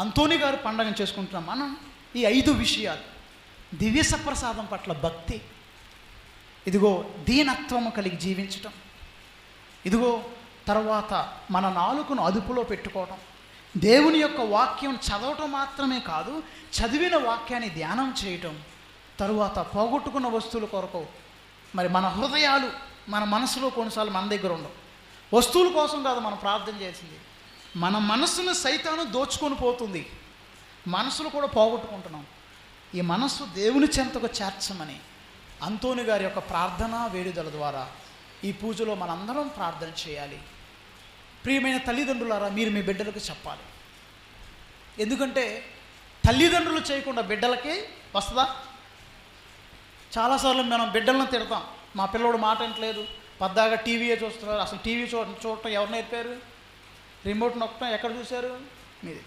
అంతోని గారు పండగను చేసుకుంటున్నాం మనం. ఈ 5 విషయాలు: దివ్య సప్రసాదం పట్ల భక్తి, ఇదిగో దీనత్వము కలిగి జీవించటం, ఇదిగో తర్వాత మన నాలుకను అదుపులో పెట్టుకోవటం, దేవుని యొక్క వాక్యం చదవటం మాత్రమే కాదు, చదివిన వాక్యాన్ని ధ్యానం చేయటం, తరువాత పోగొట్టుకున్న వస్తువుల కొరకు మరి మన హృదయాలు మన మనసులో కొన్నిసార్లు మన దగ్గర ఉండవు. వస్తువుల కోసం కాదు మనం ప్రార్థన చేసింది, మన మనసును సైతాను దోచుకొని పోతుంది, మనసులు కూడా పోగొట్టుకుంటున్నాం. ఈ మనస్సు దేవుని చెంతకు చేర్చమని అంతోని గారి యొక్క ప్రార్థనా వేడుదల ద్వారా ఈ పూజలో మనందరం ప్రార్థన చేయాలి. ప్రియమైన తల్లిదండ్రులారా, మీరు మీ బిడ్డలకు చెప్పాలి. ఎందుకంటే తల్లిదండ్రులు చేయకుండా బిడ్డలకి వస్తుందా? చాలాసార్లు మనం బిడ్డలను తిడతాం, మా పిల్లోడు మాట వింటలేదు, పద్దాగా టీవీయే చూస్తున్నారు. అసలు టీవీ చూడటం ఎవరు నేర్పారు? రిమోట్ నొక్కటం ఎక్కడ చూశారు? మీది.